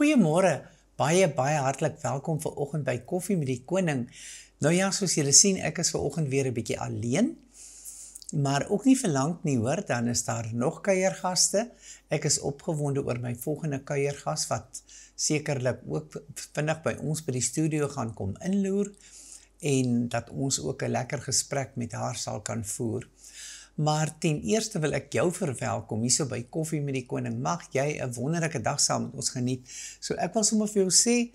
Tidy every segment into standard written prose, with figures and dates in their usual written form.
Goeiemôre, baie hartlik welkom vanoggend by Koffie met die Koning. Nou ja, soos julle sien, ek is vanoggend weer 'n bietjie alleen, maar ook nie vir lank nie hoor, dan is daar nog kuiergaste. Ek is opgewonde oor my volgende kuiergas, wat sekerlik ook vinnig by ons by die studio gaan kom inloer, en dat ons ook 'n lekker gesprek met haar sal kan voer. Maar ten eerste wil ek jou verwelkom hierso by Koffie met die Koning. Mag jy 'n wonderlike dag saam met ons geniet. So ek wil sommer vir jou sê,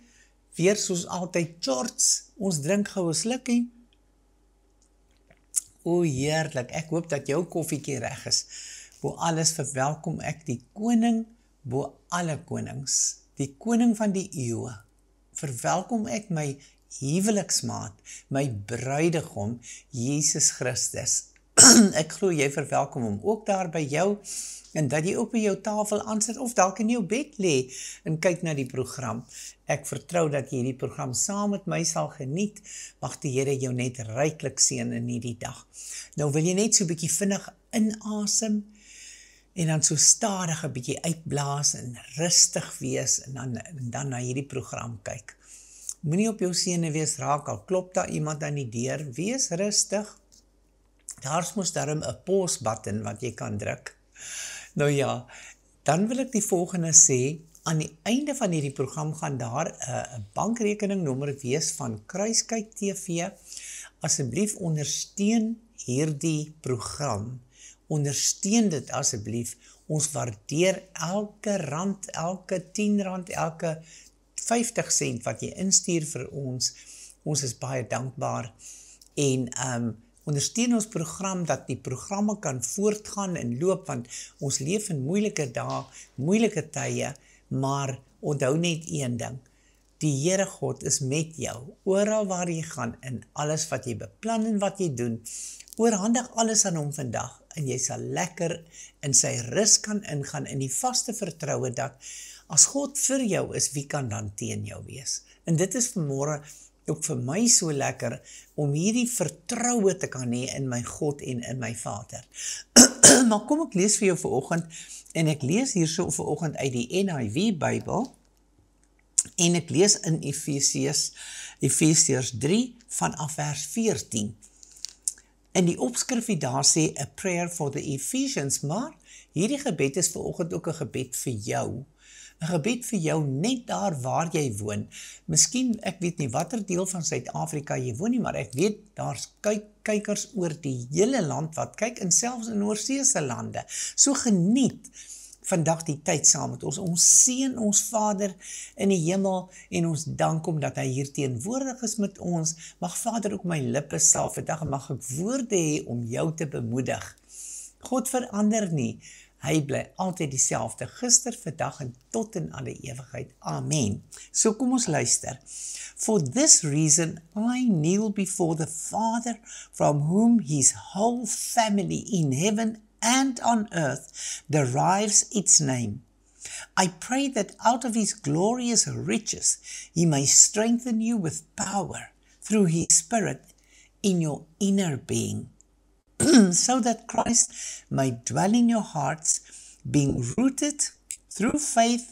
weer soos altyd, shorts, ons drink gou 'n slukkie. O heerlik, ek hoop dat jou koffiekie reg is. Bo alles verwelkom ek die koning bo alle konings, die koning van die eeue. Verwelkom ek my huweliksmaat, my bruidegom, Jesus Christus. Ek glo jy verwelkom hom ook daar by jou, en dat jy ook by jou tafel aansit, of dalk in jou bed lê, en kyk na die program. Ek vertrou dat jy die program saam met my sal geniet. Mag die Here jou net ryklik seën in hierdie dag. Nou wil jy net so 'n bietjie vinnig inasem, en dan so stadig 'n bietjie uitblaas, en rustig wees, en dan na hierdie program kyk. Moenie op jou sene wees raak, al klop daar iemand aan die deur, wees rustig. Daar's mos darm 'n pause button wat jy kan druk. Nou ja, dan wil ek die volgende sê, aan die einde van hierdie program gaan daar 'n bankrekeningnommer wees van Kruiskyk TV. Asseblief ondersteun hierdie program. Ondersteun dit asseblief. Ons waardeer elke rand, elke 10 rand, elke 50 sent wat jy instuur vir ons. Ons is baie dankbaar. En ondersteun ons program, dat die programme kan voortgaan en loop, want ons leef in moeilike dae, moeilike tye, maar onthou net een ding, die Here God is met jou, oral waar jy gaan, in alles wat jy beplan en wat jy doen. Oorhandig alles aan hom vandag, en jy sal lekker in sy rus kan ingaan, in die vaste vertroue dat, as God vir jou is, wie kan dan teen jou wees? En dit is vanmôre ook vir my so lekker, om hierdie vertroue te kan hê in my God en in my Vader. Maar kom ek lees vir jou vanoggend, en ek lees hierso vanoggend uit die NIV Bybel, en ek lees in Efesiërs 3 vanaf vers 14. In die opskrif daar sê, a prayer for the Ephesians, maar hierdie gebed is vanoggend ook 'n gebed vir jou. 'n gebed vir jou net daar waar jy woon. Miskien, ek weet nie watter deel van Suid-Afrika jy woon nie, maar ek weet, daar's kykers oor die hele land wat kyk, en selfs in oorseese lande. So geniet vandag die tyd saam met ons. Ons seën ons Vader in die hemel, en ons dank hom dat hy hier teenwoordig is met ons. Mag Vader ook my lippe salf vandag, en mag ek woorde hê om jou te bemoedig. God verander nie. Hy bly altyd dieselfde, gister, vandag en tot in alle ewigheid. Amen. So kom ons luister. For this reason I kneel before the Father, from whom his whole family in heaven and on earth derives its name. I pray that out of his glorious riches he may strengthen you with power through his Spirit in your inner being, so that Christ may dwell in your hearts, being rooted through faith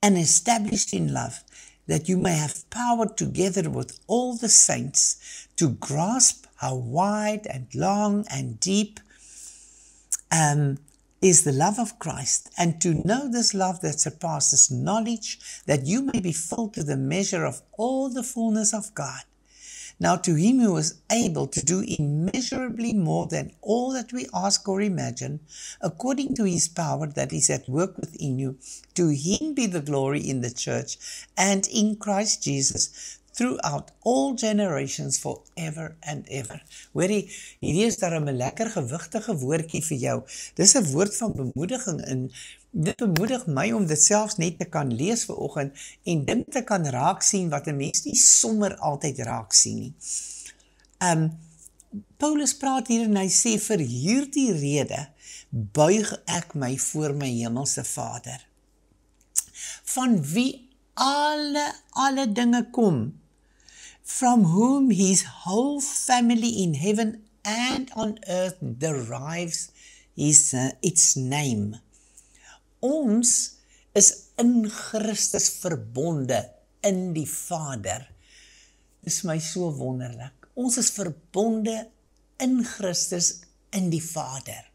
and established in love, that you may have power together with all the saints to grasp how wide and long and deep is the love of Christ, and to know this love that surpasses knowledge, that you may be filled to the measure of all the fullness of God. Now to him who is able to do immeasurably more than all that we ask or imagine, according to his power that is at work within you, to him be the glory in the church and in Christ Jesus, throughout all generations forever and ever. Hoorie, hierdie is daar 'n lekker gewigtige woordjie vir jou. Dis 'n woord van bemoediging, en dit bemoedig my om dit selfs net te kan lees vanoggend, en dinge te kan raak sien wat 'n mens nie sommer altyd raak sien nie. Paulus praat hier en hy sê, vir hierdie rede buig ek my voor my hemelse Vader, van wie alle dinge kom, from whom his whole family in heaven and on earth derives its name. Ons is in Christus verbonde in die Vader. Dis my so wonderlik. Ons is verbonde in Christus in die Vader.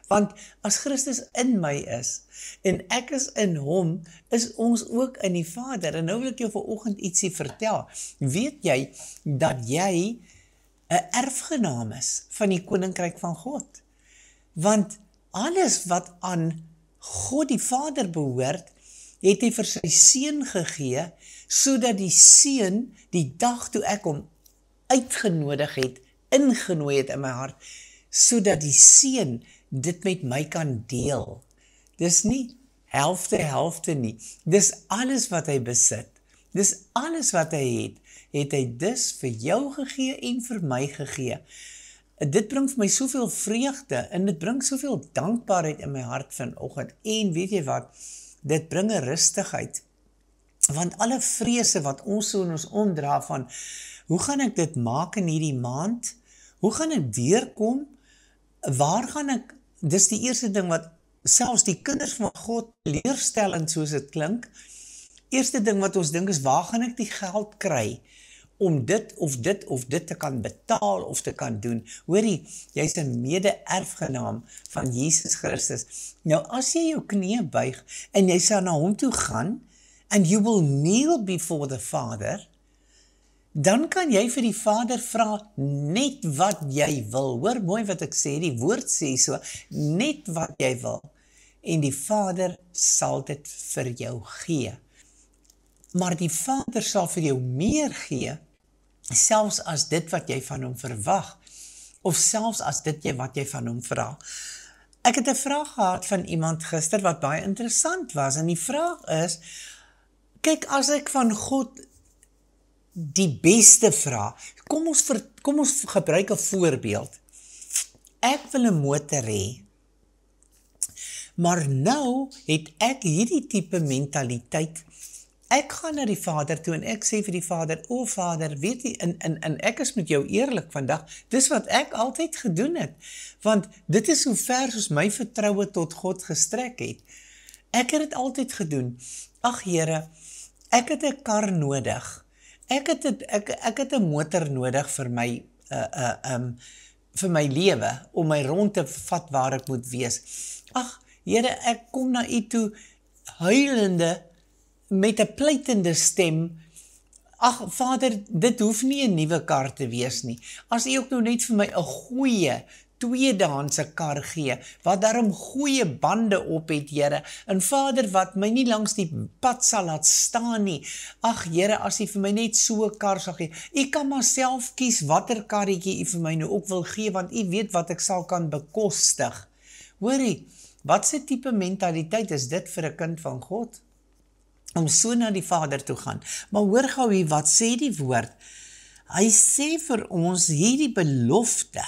Want as Christus in my is, en ek is in hom, is ons ook in die Vader. En nou wil ek jou vanoggend ietsie vertel. Weet jy, dat jy 'n erfgenaam is van die Koninkryk van God? Want alles wat aan God die Vader behoort, het hy vir sy seun gegee, sodat die seun, die dag toe ek hom uitgenodig het, ingenooi het in my hart, sodat die seun dit met my kan deel. Dis nie helfte nie. Dis alles wat hy besit. Dis alles wat hy het hy dus vir jou gegee en vir my gegee. Dit bring vir my soveel vreugde en dit bring soveel dankbaarheid in my hart vanoggend. En weet jy wat? Dit bring 'n rustigheid. Want alle vrese wat ons so in ons omdra van, hoe gaan ek dit maak in hierdie maand? Hoe gaan ek deurkom? Waar gaan ek? Dis die eerste ding wat selfs die kinders van God leerstellend soos dit klink. Eerste ding wat ons dink is, waar gaan ek die geld kry om dit of dit te kan betaal of te kan doen? Hoorie, jy's 'n mede-erfgenaam van Jesus Christus. Nou as jy jou knieë buig en jy sal na hom toe gaan, and you will kneel before the Father, dan kan jy vir die Vader vra net wat jy wil. Hoor mooi wat ek sê, die woord sê so, net wat jy wil. En die Vader sal dit vir jou gee. Maar die Vader sal vir jou meer gee, selfs as dit wat jy van hom verwag, of selfs as dit wat jy van hom vra. Ek het 'n vraag gehad van iemand gister wat baie interessant was, en die vraag is, kyk, as ek van God die beste vra, kom ons gebruik 'n voorbeeld. Ek wil 'n motor hê, maar nou het ek hierdie tipe mentaliteit. Ek gaan na die Vader toe en ek sê vir die Vader, o Vader, weet jy, en ek is met jou eerlik vandag, dis wat ek altyd gedoen het, want dit is hoe ver soos my vertroue tot God gestrek het. Ek het dit altyd gedoen. Ag Here, ek het 'n kar nodig. Ek het 'n motor nodig vir my lewe, om my rond te vat waar ek moet wees. Ag Here, ek kom na U toe huilende, met 'n pleitende stem. Ag Vader, dit hoef nie 'n nuwe kar te wees nie. As U ook nou net vir my 'n goeie, tweedehandse kar gee, wat daarom goeie bande op het, Here, en Vader, wat my nie langs die pad sal laat staan nie. Ag Here, as U vir my net so 'n kar sal gee, U kan maar self kies watter karretjie U vir my nou ook wil gee, want U weet wat ek sal kan bekostig. Hoorie, wat se tipe mentaliteit is dit vir 'n kind van God? Om so na die Vader toe gaan. Maar hoor gou hier, wat sê die woord? Hy sê vir ons hierdie belofte,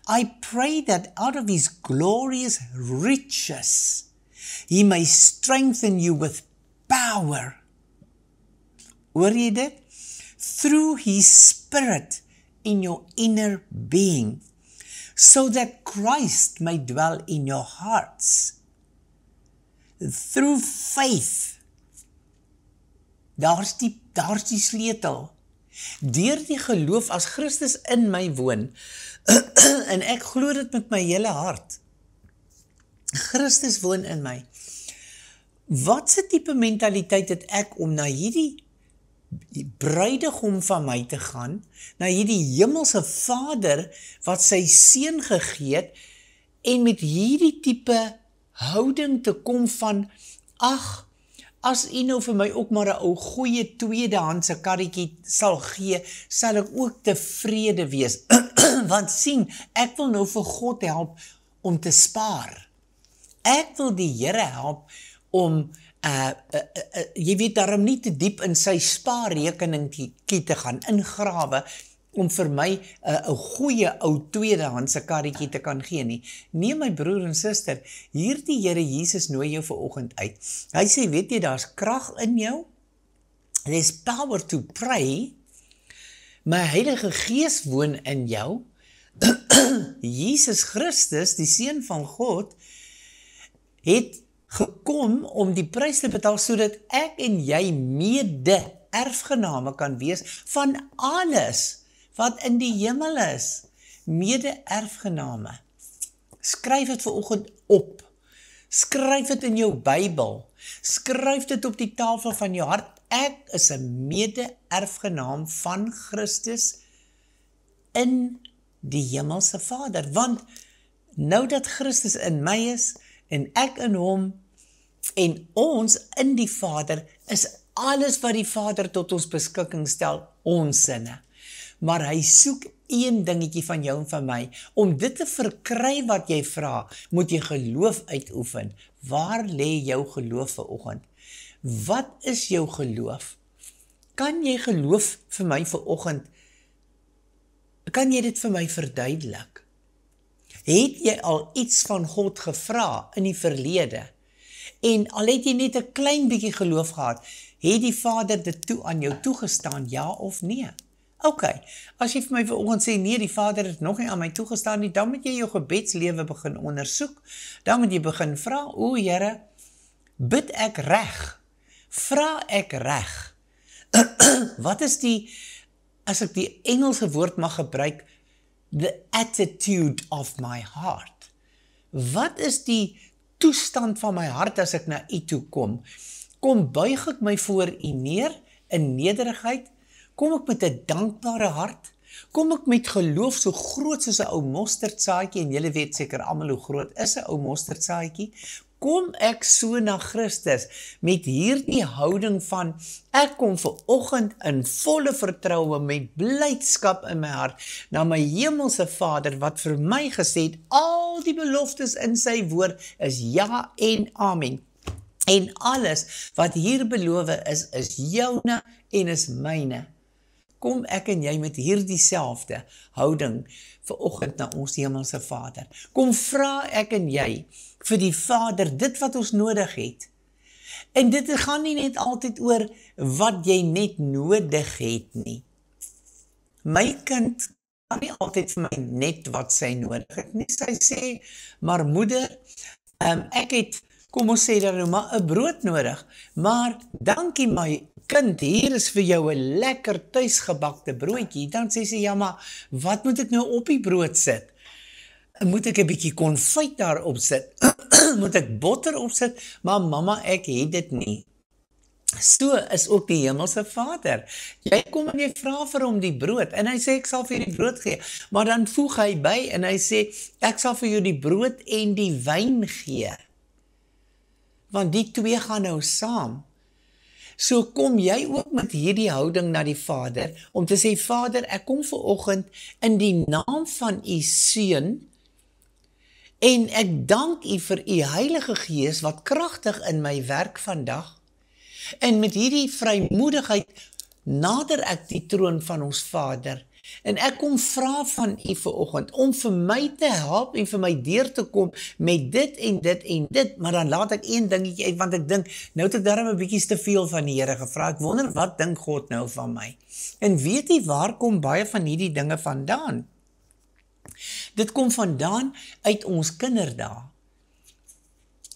I pray that out of His glorious riches, He may strengthen you with power. Hoor jy dit? Through His Spirit in your inner being, so that Christ may dwell in your hearts. Through faith, daar's die sleutel. Deur die geloof, as Christus in my woon, en ek glo dit met my hele hart, Christus woon in my. Wat se tipe mentaliteit het ek om na hierdie bruidegom van my te gaan, na hierdie hemelse Vader, wat sy seun gegee het, en met hierdie tipe houding te kom van, ag, as U nou vir my ook maar 'n ou goeie tweedehandse karretjie sal gee, sal ek ook tevrede wees. Want sien, ek wil nou vir God help om te spaar. Ek wil die Here help om, jy weet, daarom nie te diep in sy spaarrekening te gaan ingrawe, om vir my 'n goeie ou tweedehandse karretjie te kan gee nie. Nee, my broer en suster, hierdie Here Jesus nooi jou vanoggend uit. Hy sê, weet jy, daar's krag in jou. There's power to pray. My Heilige Gees woon in jou. Jesus Christus, die Seun van God, het gekom om die prys te betaal sodat ek en jy mede-erfgename kan wees van alles wat in die hemel is. Mede-erfgename. Skryf dit vanoggend op. Skryf dit in jou Bybel. Skryf dit op die tafel van jou hart. Ek is 'n mede-erfgenaam van Christus in die hemelse Vader. Want nou dat Christus in my is en ek in hom en ons in die Vader, is alles wat die Vader tot ons beskikking stel ons sinne. Maar hy soek een dingetjie van jou en van my. Om dit te verkry wat jy vra, moet jy geloof uitoefen. Waar lê jou geloof vanoggend? Wat is jou geloof? Kan jy geloof vir my vanoggend? Kan jy dit vir my verduidelik? Het jy al iets van God gevra in die verlede? En al het jy net 'n klein bietjie geloof gehad, het die Vader dit toe aan jou toegestaan, ja of nee? OK, as jy vir my vanoggend sê, nee, die Vader het nog nie aan my toegestaan nie, dan moet jy jou gebedslewe begin ondersoek. Dan moet jy begin vra, o Here, bid ek reg? Vra ek reg? Wat is die, as ek die Engelse woord mag gebruik, the attitude of my heart? Wat is die toestand van my hart as ek na U toe kom? Kom buig ek my voor U neer in nederigheid? Kom ek met 'n dankbare hart? Kom ek met geloof so groot soos 'n ou mosterdsaadjie, en julle weet seker almal hoe groot is 'n ou mosterdsaadjie? Kom ek so na Christus met hierdie houding van, ek kom vanoggend in volle vertroue met blydskap in my hart na my hemelse Vader wat vir my gesê het, al die beloftes in sy woord is ja en amen. En alles wat hier beloof is joune en is myne. Kom ek en jy met hierdie selfde houding vanoggend na ons hemelse Vader. Kom vra ek en jy vir die Vader dit wat ons nodig het. En dit gaan nie net altyd oor wat jy net nodig het nie. My kind kan nie altyd vir my net wat sy nodig het nie. Sy sê, maar moeder, ek het, kom ons sê dan nou maar 'n brood nodig, maar dankie my kind, hier is vir jou 'n lekker tuisgebakte broodjie. Dan sê sy, ja maar, wat moet ek nou op die brood sit? Moet ek 'n bietjie konfyt daarop sit? Moet ek botter opsit? Maar mamma, ek het dit nie. So is ook die hemelse Vader. Jy kom en jy vra vir hom die brood, en hy sê, ek sal vir jou die brood gee. Maar dan voeg hy by, en hy sê, ek sal vir jou die brood en die wyn gee. Want die twee gaan nou saam. So kom jy ook met hierdie houding na die Vader, om te sê, Vader, ek kom vanoggend in die naam van U Seun, en ek dank U vir U Heilige Gees, wat kragtig in my werk vandag, en met hierdie vrymoedigheid nader ek die troon van ons Vader, en ek kom vra van U vanoggend, om vir my te help, en vir my deur te kom, met dit en dit en dit, maar dan laat ek een dingetje uit, want ek dink, nou het ek daarom 'n bietjie te veel van die Here gevra, ek wonder, wat dink God nou van my? En weet jy, waar kom baie van hierdie dinge vandaan? Dit kom vandaan uit ons kinderdae.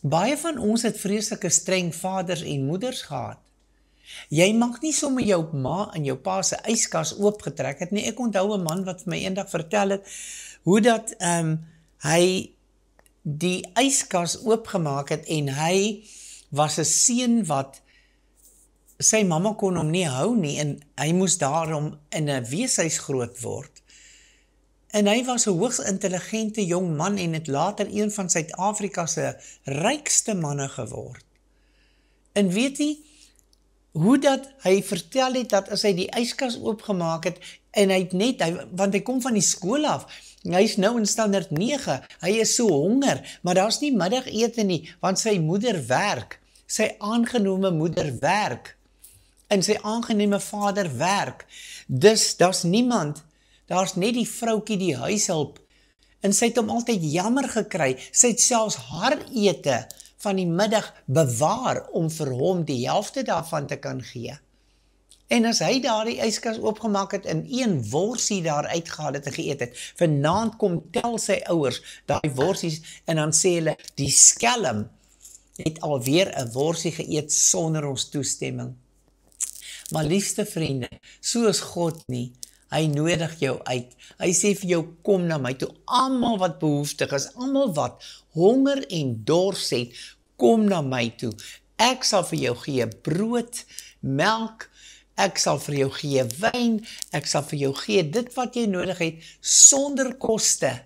Baie van ons het vreeslike streng vaders en moeders gehad. Jy mag nie sommer jou ma en jou pa se yskas oopgetrek het nie. Ek onthou 'n man wat vir my eendag vertel het, hoe dat hy die yskas oopgemaak het, en hy was 'n seun wat sy mamma kon hom nie hou nie, en hy moes daarom in 'n weeshuis groot word. En hy was 'n hoogs intelligente jong man, en het later een van Suid-Afrika se rykste manne geword. En weet jy, hoe dat hy vertel het, dat as hy die yskas oopgemaak het, en hy het net, want hy kom van die skool af, hy is nou in standaard 9, hy is so honger, maar daar's nie middagete nie, want sy moeder werk, sy aangenome moeder werk, en sy aangenome vader werk, dus daar's niemand, daar's net die vroukie die huishulp, en sy het hom altyd jammer gekry, sy het selfs haar ete van die middag bewaar, om vir hom die helfte daarvan te kan gee. En as hy daar die yskas oopgemaak het, en een worsie daar uitgehaal het en geëet het, vanaand kom tel sy ouers, daai worsies, en dan sê hulle, die skelm, het alweer 'n worsie geëet sonder ons toestemming. Maar liefste vriende, so is God nie. Hy nodig jou uit. Hy sê vir jou, kom na my toe. Almal wat behoeftig is, almal wat honger en dors het, kom na my toe. Ek sal vir jou gee brood, melk, ek sal vir jou gee wyn, ek sal vir jou gee dit wat jy nodig het, sonder koste.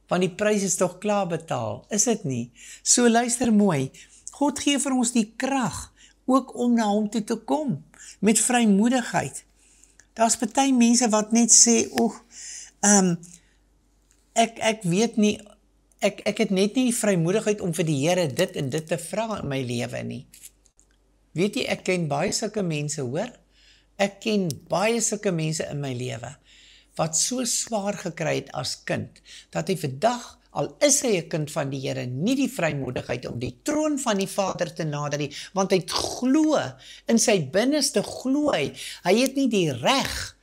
Want die prys is tog klaar betaal, is dit nie? So luister mooi, God gee vir ons die krag, ook om na hom toe te kom, met vrymoedigheid. Daar's party mense wat net sê, ek weet nie, ek het net nie die vrymoedigheid om vir die Here dit en dit te vra in my lewe nie. Weet jy, ek ken baie sulke mense, hoor? Ek ken baie sulke mense in my lewe, wat so swaar gekry het as kind, dat hy vandag, al is hy 'n kind van die Here, nie die vrymoedigheid om die troon van die Vader te nader nie, want hy het glo, in sy binneste glo hy het nie die reg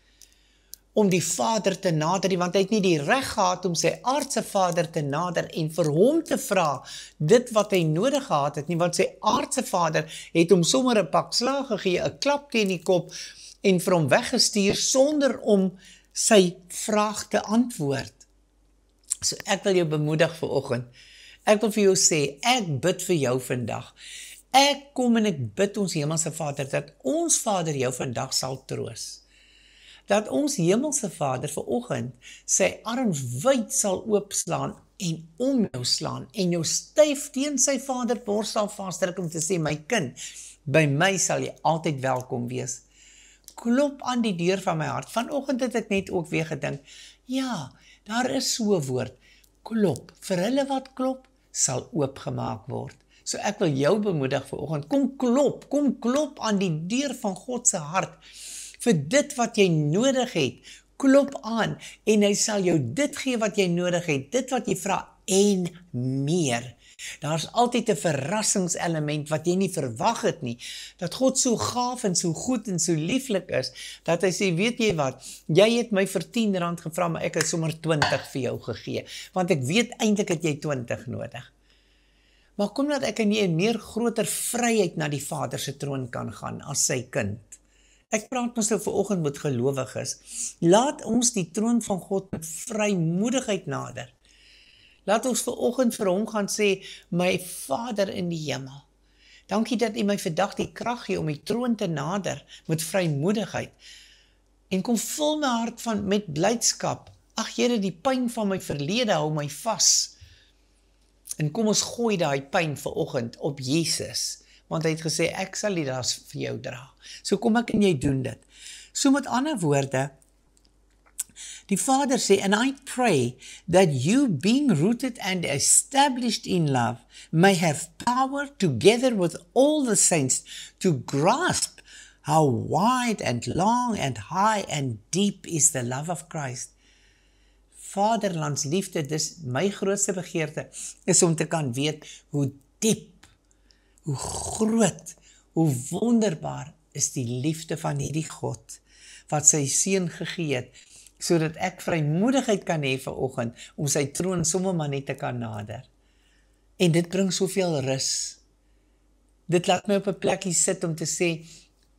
om die Vader te nader nie, want hy het nie die reg gehad om sy aardse Vader te nader en vir hom te vra dit wat hy nodig gehad het nie, want sy aardse Vader het hom sommer 'n pak slaag gegee, 'n klap teen die kop en vir hom weggestuur sonder om sy vraag te antwoord. So ek wil jou bemoedig vanoggend. Ek wil vir jou sê, ek bid vir jou vandag. Ek kom en ek bid ons hemelse Vader, dat ons Vader jou vandag sal troos. Dat ons hemelse Vader vanoggend sy arms wyd sal oopslaan en om jou slaan en jou styf teen sy Vader bors sal vasdruk om te sê, my kind, by my sal jy altyd welkom wees. Klop aan die deur van my hart. Vanoggend het ek net ook weer gedink, ja, daar is so 'n woord, klop. Vir hulle wat klop, sal oopgemaak word. So ek wil jou bemoedig vanoggend, kom klop aan die deur van God se hart, vir dit wat jy nodig het. Klop aan, en hy sal jou dit gee wat jy nodig het, dit wat jy vra, en meer. Daar's altyd 'n verrassingselement wat jy nie verwag het nie, dat God so gaaf en so goed en so lieflik is, dat hy sê, weet jy wat, jy het my vir R10 gevra, maar ek het sommer 20 vir jou gegee, want ek weet eintlik het jy 20 nodig. Maar kom dat ek in 'n meer groter vryheid na die Vader se troon kan gaan as sy kind. Ek praat mos nou vanoggend met gelowiges. Laat ons die troon van God met vrymoedigheid nader. Laat ons vanoggend vir hom gaan sê, my Vader in die hemel, dankie dat U my vandag die krag gee om die troon te nader met vrymoedigheid. En kom vul my hart met blydskap. Ag Here, die pyn van my verlede hou my vas. En kom ons gooi daai pyn vanoggend op Jesus, want hy het gesê, ek sal die las vir jou dra. So kom ek en jy doen dit. So met ander woorde, die Vader sê, and I pray that you, being rooted and established in love, may have power together with all the saints to grasp how wide and long and high and deep is the love of Christ. Vaderlandsliefde, dis my grootste begeerte, is om te kan weet hoe diep, hoe groot, hoe wonderbaar is die liefde van hierdie God, wat sy seun gegee het, sodat ek vrymoedigheid kan hê vanoggend, om sy troon sommer maar net te kan nader. En dit bring soveel rus. Dit laat my op 'n plekkie sit om te sê,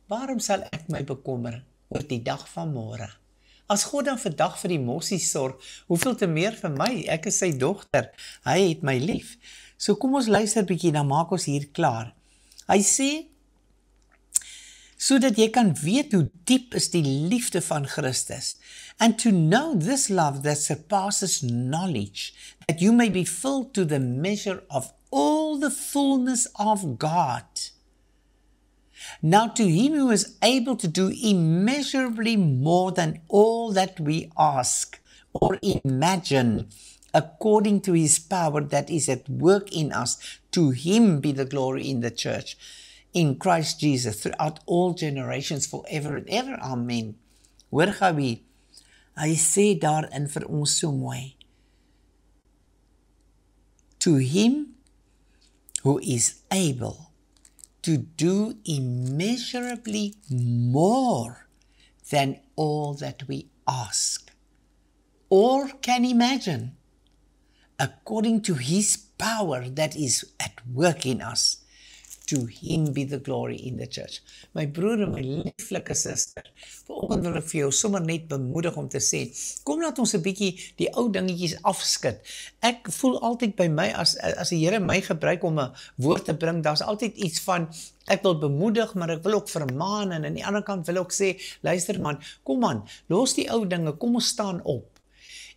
waarom sal ek my bekommer oor die dag van môre? As God dan vandag vir die mossies sorg, hoeveel te meer vir my? Ek is sy dogter, hy het my lief. So kom ons luister bietjie, dan maak ons hier klaar. Hy sê, sodat jy kan weet hoe diep is die liefde van Christus, and to know this love that surpasses knowledge, that you may be filled to the measure of all the fullness of God. Now to him who is able to do immeasurably more than all that we ask or imagine, according to his power that is at work in us, to him be the glory in the church, in Christ Jesus, throughout all generations, forever and ever. Amen. Hoor gou hier, hy sê daarin vir ons so mooi, to him who is able to do immeasurably more than all that we ask or can imagine, according to his power that is at work in us. To him be the glory in the church. My broer en my lieflike suster, vanoggend wil ek vir jou sommer net bemoedig om te sê, kom laat ons 'n bietjie die ou dingetjies afskud. Ek voel altyd by my, as die Here my gebruik om 'n woord te bring, daar's altyd iets van, ek wil bemoedig, maar ek wil ook vermaan, en aan die ander kant wil ek sê, luister man, kom aan, los die ou dinge, kom ons staan op.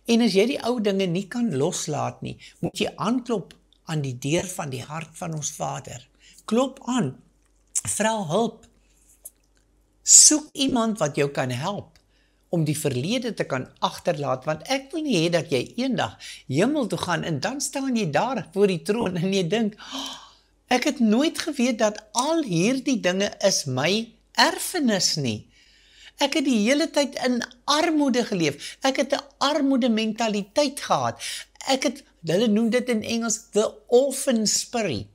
En as jy die ou dinge nie kan loslaat nie, moet jy aanklop aan die deur van die hart van ons Vader. Klop aan, vra hulp, soek iemand wat jou kan help, om die verlede te kan agterlaat, want ek wil nie hê dat jy eendag hemel toe gaan, en dan staan jy daar voor die troon, en jy dink, ek het nooit geweet dat al hierdie dinge is my erfenis nie. Ek het die hele tyd in armoede geleef, ek het 'n armoede mentaliteit gehad, hulle noem dit in Engels, the orphan spirit.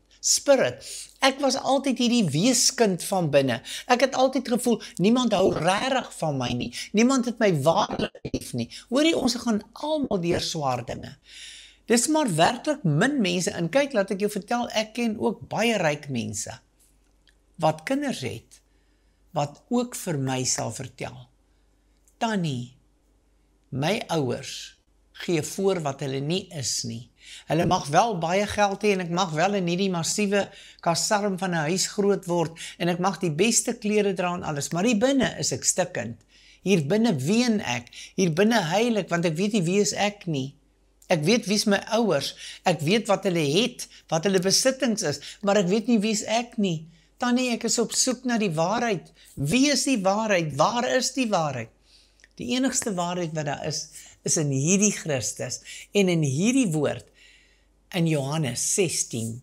Ek was altyd hierdie weeskind van binne. Ek het altyd gevoel, niemand hou regtig van my nie. Niemand het my waarlik lief nie. Hoorie, ons gaan almal deur swaar dinge. Dis maar werklik min mense, en kyk, laat ek jou vertel, ek ken ook baie ryk mense, wat kinders het, wat ook vir my sal vertel. Tannie, my ouers gee voor wat hulle nie is nie. Hulle mag wel baie geld hê, en ek mag wel in hierdie massiewe kasarm van 'n huis groot word, en ek mag die beste klere dra en alles, maar hier binne is ek stikkend. Hier binne ween ek, hier binne huil ek, want ek weet nie wie is ek nie. Ek weet wie is my ouers, ek weet wat hulle het, wat hulle besittings is, maar ek weet nie wie is ek nie. Tannie, ek is op soek na die waarheid. Wie is die waarheid? Waar is die waarheid? Die enigste waarheid wat daar is in hierdie Christus, en in hierdie woord, in Johannes 16,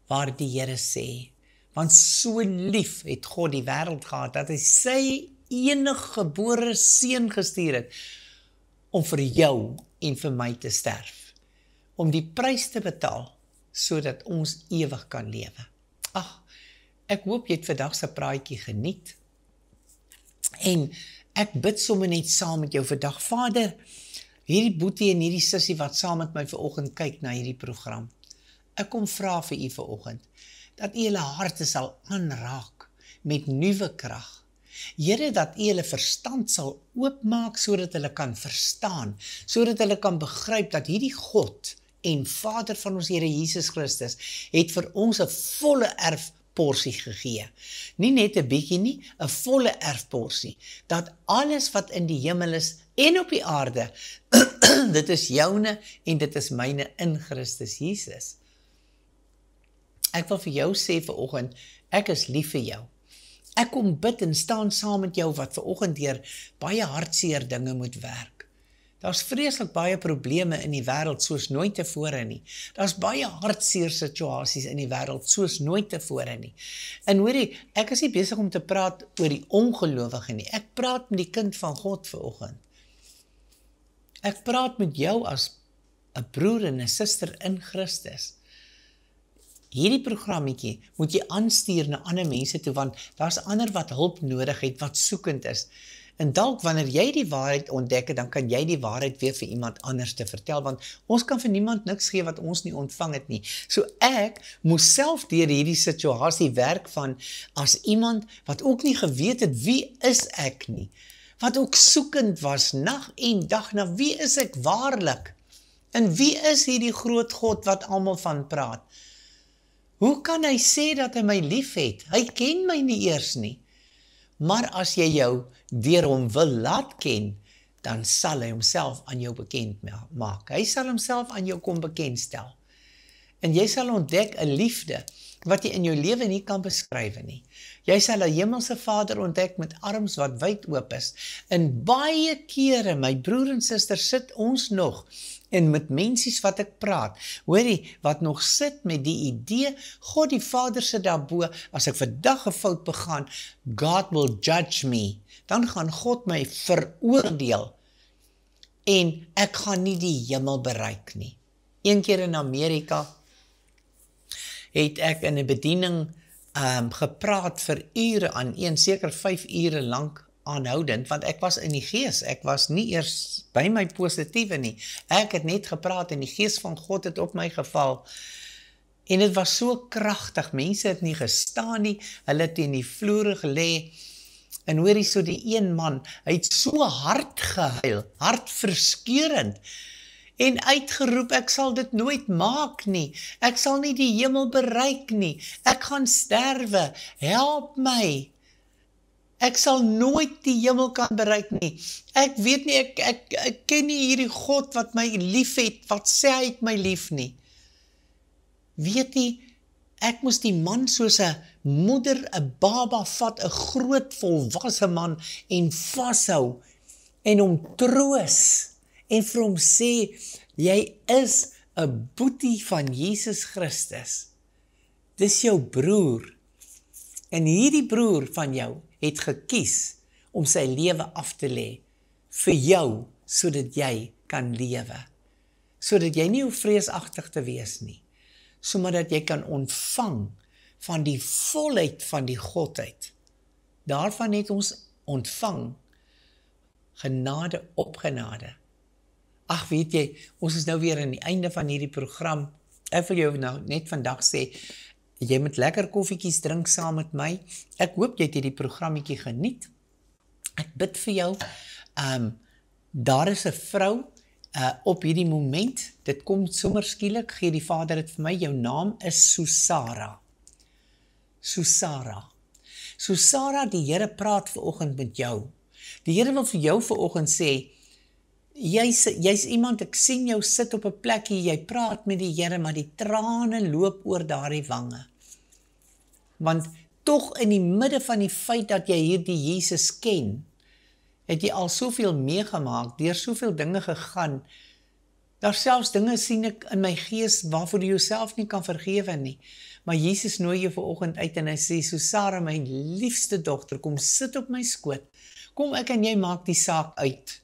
waar die Here sê, want so lief het God die wêreld gehad, dat hy sy enige gebore seun gestuur het, om vir jou en vir my te sterf, om die prys te betaal, sodat ons ewig kan lewe. Ag, ek hoop jy het vandag se praatjie geniet, en ek bid sommer net saam met jou vandag, Vader, hierdie boetie en hierdie sussie wat saam met my vanoggend kyk na hierdie program, ek kom vra vir u vanoggend, dat u hulle harte sal aanraak met nuwe krag. Here, dat u hulle verstand sal oopmaak, sodat hulle kan verstaan, sodat hulle kan begryp dat hierdie God en Vader van ons Here Jesus Christus, het vir ons 'n volle erfporsie gegee. Nie net 'n bietjie nie, 'n volle erfporsie, dat alles wat in die hemel is en op die aarde, dit is joune en dit is myne in Christus Jesus. Ek wil vir jou sê vanoggend, ek is lief vir jou. Ek kom bid en staan saam met jou wat vanoggend deur baie hartseer dinge moet werk. Daar's vreeslik baie probleme in die wêreld soos nooit tevore nie. Daar's baie hartseer situasies in die wêreld soos nooit tevore nie. En hoorie, ek is nie besig om te praat oor die ongelowige nie. Ek praat met die kind van God vanoggend. Ek praat met jou as 'n broer en 'n suster in Christus. Hierdie programmetjie moet jy aanstuur na ander mense toe, want daar's ander wat hulp nodig het, wat soekend is. En dalk wanneer jy die waarheid ontdek, dan kan jy die waarheid weer vir iemand anders te vertel, want ons kan vir niemand niks gee wat ons nie ontvang het nie. So ek moes self deur hierdie situasie werk van, as iemand wat ook nie geweet het, wie is ek nie, wat ook soekend was, nag en dag, na wie is ek waarlik? En wie is hierdie groot God wat almal van praat? Hoe kan hy sê dat hy my lief het? Hy ken my nie eers nie. Maar as jy jou deur hom wil laat ken, dan sal hy homself aan jou bekend maak. Hy sal homself aan jou kom bekendstel. En jy sal ontdek 'n liefde wat jy in jou lewe nie kan beskryf nie. Jy sal 'n hemelse Vader ontdek met arms wat wyd oop is. En baie kere, my broer en suster, sit ons nog en met mensies wat ek praat, hoorie, wat nog sit met die idee, God die Vader sit daarbo, as ek vandag 'n fout begaan, God will judge me, dan gaan God my veroordeel, en ek gaan nie die hemel bereik nie. Een keer in Amerika, het ek in 'n bediening gepraat vir ure aan een, seker 5 ure lank, aanhoudend, want ek was in die gees, ek was nie eers by my positiewe nie, ek het net gepraat en die gees van God het op my geval, En dit was so kragtig, mense het nie gestaan nie, hulle het in die vloere gelê, en hoor hierso die een man, hy het so hard gehuil, hartverskeurend, en uitgeroep, ek sal dit nooit maak nie, ek sal nie die hemel bereik nie, ek gaan sterwe, help my, ek sal nooit die hemel kan bereik nie, ek weet nie, ek ken nie hierdie God wat my lief het, wat sê hy het my lief nie. Weet jy, ek moes die man soos 'n moeder 'n baba vat, 'n groot volwasse man, en vashou, en hom troos, en vir hom sê, jy is 'n boetie van Jesus Christus. Dis jou broer. En hierdie broer van jou het gekies om sy lewe af te lê vir jou, sodat jy kan lewe. Sodat jy nie hoef vreesagtig te wees nie. Sodat jy kan ontvang van die volheid van die Godheid. Daarvan het ons ontvang genade op genade. Ag, weet jy, ons is nou weer aan die einde van hierdie program. Ek wil jou nou net vandag sê, jy moet lekker koffietjies drink saam met my. Ek hoop jy het hierdie programmetjie geniet. Ek bid vir jou. Daar is 'n vrou op hierdie moment, dit kom sommer skielik, gee die Vader dit vir my, jou naam is Susara. Susara, die Here praat vanoggend met jou. Die Here wil vir jou vanoggend sê, jy's iemand, ek sien jou sit op 'n plekkie, jy praat met die Here, maar die trane loop oor daardie wange. Want tog in die midde van die feit dat jy hierdie Jesus ken, het jy al soveel meegemaak, deur soveel dinge gegaan, daar selfs dinge sien ek in my gees, waarvoor jy jouself nie kan vergewe nie, maar Jesus nooi jou vanoggend uit, en hy sê, Susara, my liefste dogter, kom sit op my skoot, kom ek en jy maak die saak uit,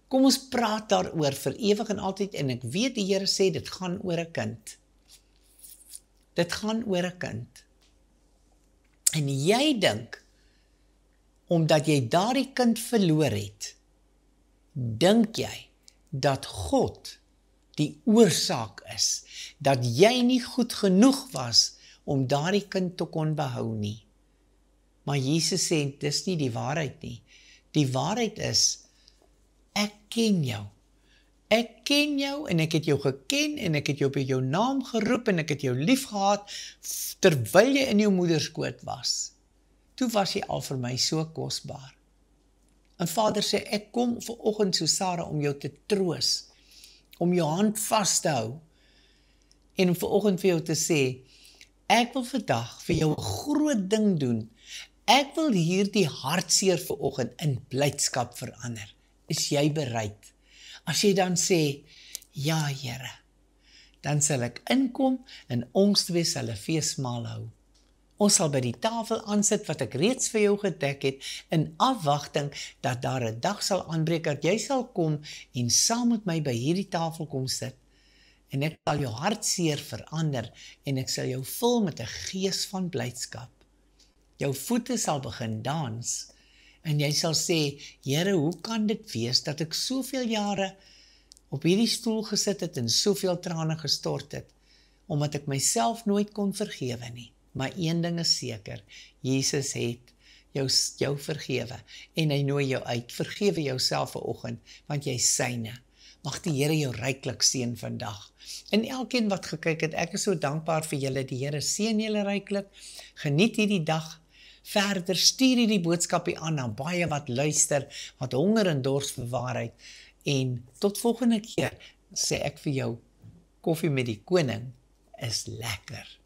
kom ons praat daaroor vir ewig en altyd, en ek weet die Here sê, dit gaan oor 'n kind, dit gaan oor 'n kind, en jy dink, omdat jy daardie kind verloor het, dink jy dat God die oorsaak is, dat jy nie goed genoeg was om daardie kind te kon behou nie. Maar Jesus sê, dis nie die waarheid nie. Die waarheid is, ek ken jou. Ek ken jou en ek het jou geken en ek het jou by jou naam geroep en ek het jou lief gehad terwyl jy in jou moederskoot was. Toe was jy al vir my so kosbaar. En Vader sê, ek kom vanoggend Susara om jou te troos, om jou hand vas te hou en om vanoggend vir jou te sê, ek wil vandag vir jou 'n groot ding doen. Ek wil hierdie hartseer vanoggend in blydskap verander. Is jy bereid? As jy dan sê, ja Here, dan sal ek inkom en ons twee sal 'n feesmaal hou. Ons sal by die tafel aansit wat ek reeds vir jou gedek het, in afwagting dat daar 'n dag sal aanbreek dat jy sal kom en saam met my by hierdie tafel kom sit. En ek sal jou hartseer verander en ek sal jou vul met 'n gees van blydskap. Jou voete sal begin dans en jy sal sê, Here, hoe kan dit wees dat ek soveel jare op hierdie stoel gesit het en soveel trane gestort het, omdat ek myself nooit kon vergewe nie. Maar een ding is seker, Jesus het jou vergewe en hy nooi jou uit. Vergewe jouself vanoggend, want jy is syne. Mag die Here jou ryklik seën vandag. En elkeen wat gekyk het, ek is so dankbaar vir julle. Die Here seën julle ryklik. Geniet hierdie dag verder. Stuur hierdie boodskapie aan na baie wat luister, wat honger en dors vir waarheid. En tot volgende keer sê ek vir jou, koffie met die koning is lekker.